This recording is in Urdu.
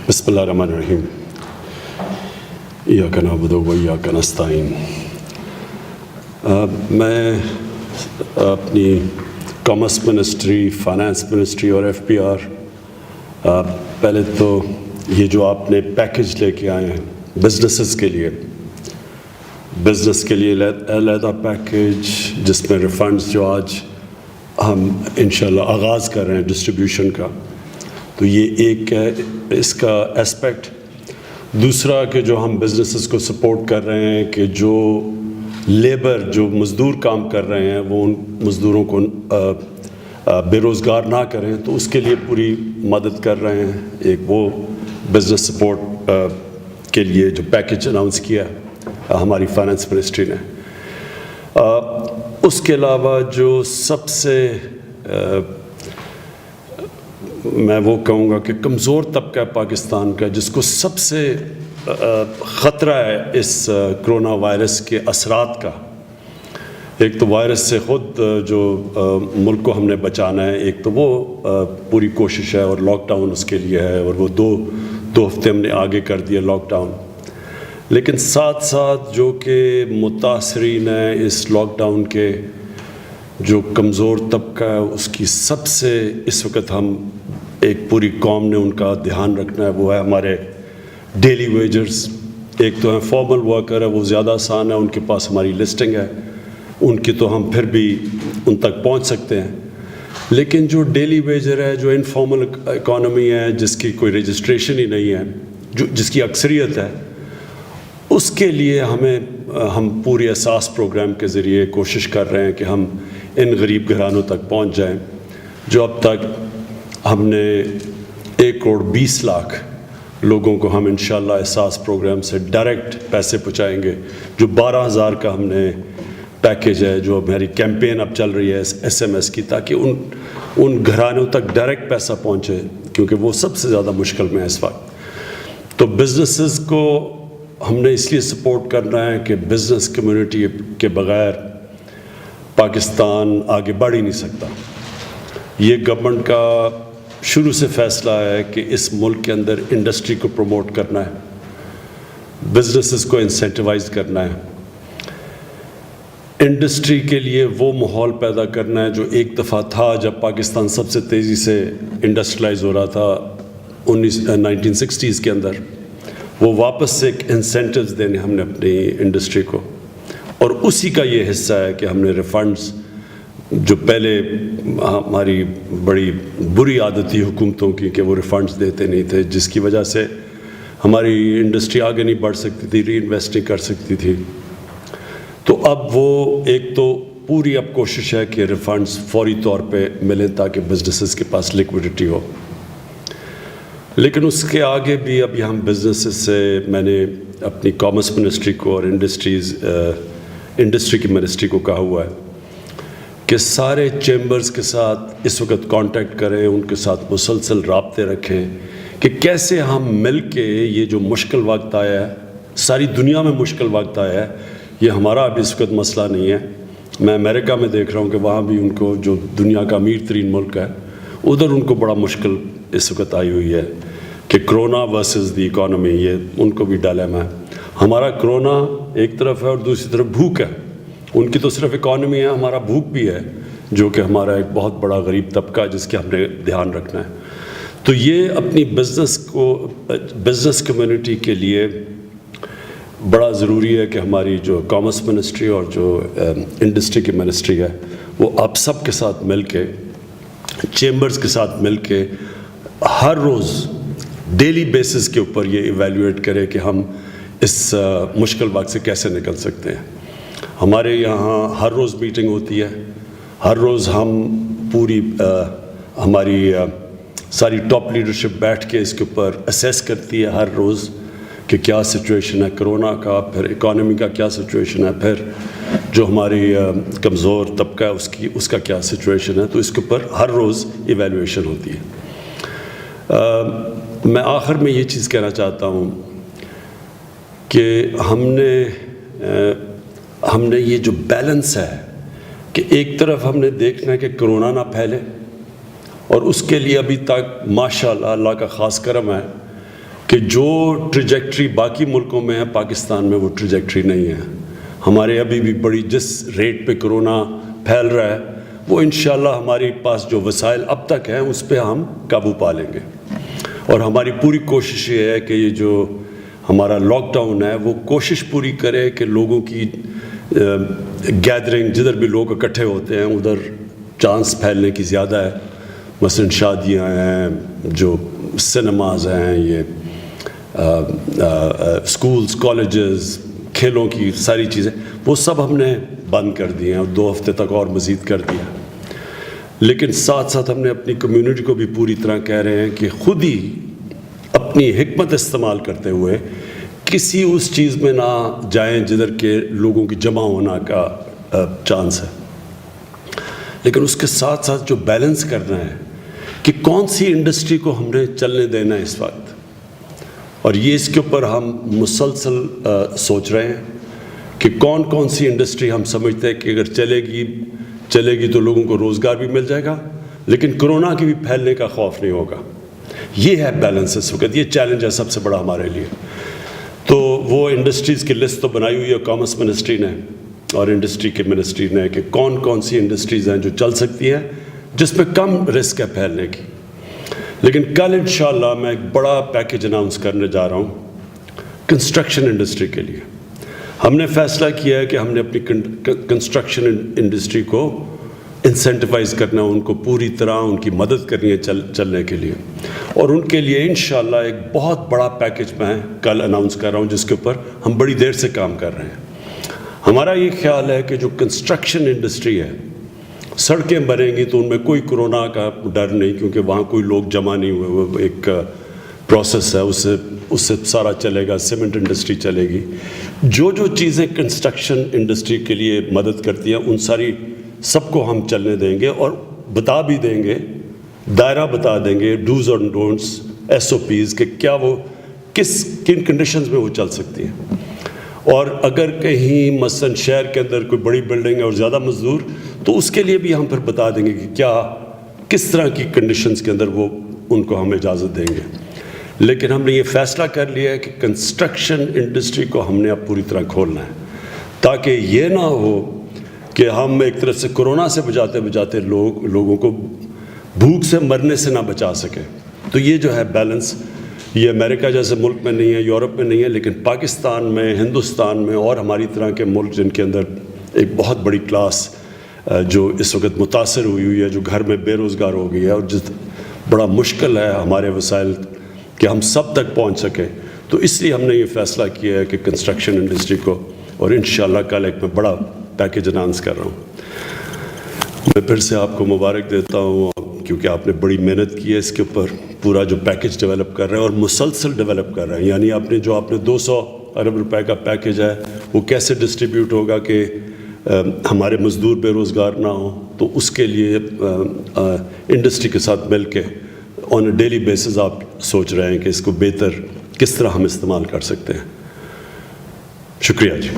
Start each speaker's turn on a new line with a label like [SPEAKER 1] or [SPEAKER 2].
[SPEAKER 1] بسم اللہ الرحمن الرحیم ایاک نعبد و ایاک نستعین۔ میں اپنی کامرس منسٹری، فائنانس منسٹری اور ایف پی آر، پہلے تو یہ جو آپ نے پیکج لے کے آئے ہیں بزنسز کے لیے، بزنس کے لیے علیحدہ پیکج جس میں ریفنڈز جو آج ہم انشاءاللہ آغاز کر رہے ہیں ڈسٹریبیوشن کا، تو یہ ایک ہے اس کا اسپیکٹ۔ دوسرا کہ جو ہم بزنسز کو سپورٹ کر رہے ہیں کہ جو لیبر، جو مزدور کام کر رہے ہیں وہ ان مزدوروں کو بے روزگار نہ کریں، تو اس کے لیے پوری مدد کر رہے ہیں۔ ایک وہ بزنس سپورٹ کے لیے جو پیکج اناؤنس کیا ہماری فائنانس منسٹری نے۔ اس کے علاوہ جو سب سے میں وہ کہوں گا کہ کمزور طبقہ پاکستان کا، جس کو سب سے خطرہ ہے اس کرونا وائرس کے اثرات کا، ایک تو وائرس سے خود جو ملک کو ہم نے بچانا ہے، ایک تو وہ پوری کوشش ہے اور لاک ڈاؤن اس کے لیے ہے، اور وہ دو ہفتے ہم نے آگے کر دیا لاک ڈاؤن۔ لیکن ساتھ ساتھ جو کہ متاثرین ہیں اس لاک ڈاؤن کے، جو کمزور طبقہ ہے، اس کی سب سے اس وقت ہم ایک پوری قوم نے ان کا دھیان رکھنا ہے، وہ ہے ہمارے ڈیلی ویجرز۔ ایک تو ہیں فارمل ورکر ہے، وہ زیادہ آسان ہے، ان کے پاس ہماری لسٹنگ ہے، ان کی تو ہم پھر بھی ان تک پہنچ سکتے ہیں۔ لیکن جو ڈیلی ویجر ہے، جو انفارمل اکانومی ہے، جس کی کوئی رجسٹریشن ہی نہیں ہے، جس کی اکثریت ہے، اس کے لیے ہم پوری اساس پروگرام کے ذریعے کوشش کر رہے ہیں کہ ہم ان غریب گھرانوں تک پہنچ جائیں۔ جو اب تک ہم نے 1,20,00,000 لوگوں کو ہم انشاءاللہ اساس پروگرام سے ڈائریکٹ پیسے پہنچائیں گے۔ جو 12,000 کا ہم نے پیکج ہے، جو ہماری کیمپین اب چل رہی ہے SMS کی، تاکہ ان گھرانوں تک ڈائریکٹ پیسہ پہنچے، کیونکہ وہ سب سے زیادہ مشکل میں ہے اس وقت۔ تو بزنسز کو ہم نے اس لیے سپورٹ کرنا ہے کہ بزنس کمیونٹی کے بغیر پاکستان آگے بڑھ ہی نہیں سکتا۔ یہ گورنمنٹ کا شروع سے فیصلہ ہے کہ اس ملک کے اندر انڈسٹری کو پروموٹ کرنا ہے، بزنسز کو انسینٹیوائز کرنا ہے، انڈسٹری کے لیے وہ ماحول پیدا کرنا ہے جو ایک دفعہ تھا جب پاکستان سب سے تیزی سے انڈسٹریلائز ہو رہا تھا 1960s کے اندر۔ وہ واپس سے ایک انسینٹیوز دینے ہم نے اپنی انڈسٹری کو، اور اسی کا یہ حصہ ہے کہ ہم نے ریفنڈز، جو پہلے ہماری بڑی بری عادت تھی حکومتوں کی کہ وہ ریفنڈز دیتے نہیں تھے، جس کی وجہ سے ہماری انڈسٹری آگے نہیں بڑھ سکتی تھی، ری انویسٹ نہیں کر سکتی تھی۔ تو اب وہ ایک تو پوری اب کوشش ہے کہ ریفنڈز فوری طور پہ ملیں تاکہ بزنسز کے پاس لیکوڈیٹی ہو۔ لیکن اس کے آگے بھی اب یہاں بزنسز سے میں نے اپنی کامرس منسٹری کو اور انڈسٹری کی منسٹری کو کہا ہوا ہے کہ سارے چیمبرز کے ساتھ اس وقت کانٹیکٹ کریں، ان کے ساتھ مسلسل رابطے رکھیں کہ کیسے ہم مل کے یہ جو مشکل وقت آیا ہے، ساری دنیا میں مشکل وقت آیا ہے، یہ ہمارا اب اس وقت مسئلہ نہیں ہے۔ میں امریکہ میں دیکھ رہا ہوں کہ وہاں بھی ان کو، جو دنیا کا امیر ترین ملک ہے، ادھر ان کو بڑا مشکل اس وقت آئی ہوئی ہے کہ کرونا ورسز دی اکانومی، یہ ان کو بھی ڈائلیما ہے۔ ہمارا کرونا ایک طرف ہے اور دوسری طرف بھوک ہے، ان کی تو صرف اکانومی ہے، ہمارا بھوک بھی ہے، جو کہ ہمارا ایک بہت بڑا غریب طبقہ ہے جس کے ہم نے دھیان رکھنا ہے۔ تو یہ اپنی بزنس کمیونٹی کے لیے بڑا ضروری ہے کہ ہماری جو کامرس منسٹری اور جو انڈسٹری کی منسٹری ہے، وہ آپ سب کے ساتھ مل کے، چیمبرز کے ساتھ مل کے، ہر روز ڈیلی بیسس کے اوپر یہ ایویلیویٹ کرے کہ ہم اس مشکل وقت سے کیسے نکل سکتے ہیں۔ ہمارے یہاں ہر روز میٹنگ ہوتی ہے، ہر روز ہم پوری ہماری ساری ٹاپ لیڈرشپ بیٹھ کے اس کے اوپر اسیس کرتی ہے ہر روز کہ کیا سچویشن ہے کرونا کا، پھر اکانومی کا کیا سچویشن ہے، پھر جو ہماری کمزور طبقہ ہے اس کا کیا سچویشن ہے۔ تو اس کے اوپر ہر روز ایویلیویشن ہوتی ہے۔ میں آخر میں یہ چیز کہنا چاہتا ہوں کہ ہم نے یہ جو بیلنس ہے کہ ایک طرف ہم نے دیکھنا ہے کہ کرونا نہ پھیلے، اور اس کے لیے ابھی تک ماشاءاللہ اللہ کا خاص کرم ہے کہ جو ٹریجیکٹری باقی ملکوں میں ہے پاکستان میں وہ ٹریجیکٹری نہیں ہے. ہمارے ابھی بھی بڑی جس ریٹ پہ کرونا پھیل رہا ہے وہ انشاءاللہ ہمارے پاس جو وسائل اب تک ہیں اس پہ ہم قابو پا لیں گے. اور ہماری پوری کوشش یہ ہے کہ یہ جو ہمارا لاک ڈاؤن ہے وہ کوشش پوری کرے کہ لوگوں کی گیدرنگ، جدھر بھی لوگ اکٹھے ہوتے ہیں ادھر چانس پھیلنے کی زیادہ ہے. مثلاً شادیاں ہیں، جو سنیماز ہیں، یہ اسکولز، کالجز، کھیلوں کی ساری چیزیں وہ سب ہم نے بند کر دیے ہیں اور 2 ہفتے تک اور مزید کر دیا. لیکن ساتھ ساتھ ہم نے اپنی کمیونٹی کو بھی پوری طرح کہہ رہے ہیں کہ خود ہی اپنی حکمت استعمال کرتے ہوئے کسی اس چیز میں نہ جائیں جدھر کے لوگوں کی جمع ہونا کا چانس ہے. لیکن اس کے ساتھ ساتھ جو بیلنس کرنا ہے کہ کون سی انڈسٹری کو ہم نے چلنے دینا ہے اس وقت، اور یہ اس کے اوپر ہم مسلسل سوچ رہے ہیں کہ کون سی انڈسٹری ہم سمجھتے ہیں کہ اگر چلے گی تو لوگوں کو روزگار بھی مل جائے گا لیکن کرونا کی بھی پھیلنے کا خوف نہیں ہوگا. یہ ہے بیلنس اس وقت، یہ چیلنج ہے سب سے بڑا ہمارے لیے. تو وہ انڈسٹریز کی لسٹ تو بنائی ہوئی ہے کامرس منسٹری نے اور انڈسٹری کے منسٹری نے کہ کون سی انڈسٹریز ہیں جو چل سکتی ہیں جس پہ کم رسک ہے پھیلنے کی. لیکن کل انشاءاللہ میں ایک بڑا پیکیج اناؤنس کرنے جا رہا ہوں کنسٹرکشن انڈسٹری کے لیے. ہم نے فیصلہ کیا ہے کہ ہم نے اپنی کنسٹرکشن انڈسٹری کو انسینٹیوائز کرنا ہے، ان کو پوری طرح ان کی مدد کرنی ہے چلنے کے لیے. اور ان کے لیے انشاءاللہ ایک بہت بڑا پیکیج میں کل اناؤنس کر رہا ہوں جس کے اوپر ہم بڑی دیر سے کام کر رہے ہیں. ہمارا یہ خیال ہے کہ جو کنسٹرکشن انڈسٹری ہے، سڑکیں بنیں گی تو ان میں کوئی کرونا کا ڈر نہیں کیونکہ وہاں کوئی لوگ جمع نہیں ہوئے، وہ ایک پروسیس ہے، اس سے سارا چلے گا. سیمنٹ انڈسٹری چلے گی. جو چیزیں کنسٹرکشن انڈسٹری کے لیے مدد کرتی ہیں ان ساری سب کو ہم چلنے دیں گے اور بتا بھی دیں گے، دائرہ بتا دیں گے، ڈوز اور ڈونٹس، SOPs کہ کیا وہ کن کنڈیشنز میں وہ چل سکتی ہیں. اور اگر کہیں مثلاً شہر کے اندر کوئی بڑی بلڈنگ ہے اور زیادہ مزدور تو اس کے لیے بھی ہم پھر بتا دیں گے کہ کس طرح کی کنڈیشنز کے اندر وہ ان کو ہم اجازت دیں گے. لیکن ہم نے یہ فیصلہ کر لیا ہے کہ کنسٹرکشن انڈسٹری کو ہم نے اب پوری طرح کھولنا ہے تاکہ یہ نہ ہو کہ ہم ایک طرف سے کرونا سے بچاتے لوگوں کو بھوک سے مرنے سے نہ بچا سکیں. تو یہ جو ہے بیلنس، یہ امریکہ جیسے ملک میں نہیں ہے، یورپ میں نہیں ہے، لیکن پاکستان میں، ہندوستان میں اور ہماری طرح کے ملک جن کے اندر ایک بہت بڑی کلاس جو اس وقت متاثر ہوئی ہے، جو گھر میں بے روزگار ہو گئی ہے اور جس بڑا مشکل ہے ہمارے وسائل کہ ہم سب تک پہنچ سکیں. تو اس لیے ہم نے یہ فیصلہ کیا ہے کہ کنسٹرکشن انڈسٹری کو، اور انشاءاللہ کل ایک میں بڑا پیکیج اناؤنس کر رہا ہوں. میں پھر سے آپ کو مبارک دیتا ہوں کیونکہ آپ نے بڑی محنت کی ہے اس کے اوپر. پورا جو پیکیج ڈیولپ کر رہے ہیں اور مسلسل ڈیولپ کر رہے ہیں، یعنی آپ نے 200 ارب روپے کا پیکیج ہے وہ کیسے ڈسٹریبیوٹ ہوگا کہ ہمارے مزدور بے روزگار نہ ہوں، تو اس کے لیے انڈسٹری کے ساتھ مل کے آن اے ڈیلی بیسز آپ سوچ رہے ہیں کہ اس کو بہتر کس طرح ہم استعمال کر سکتے ہیں. شکریہ جی.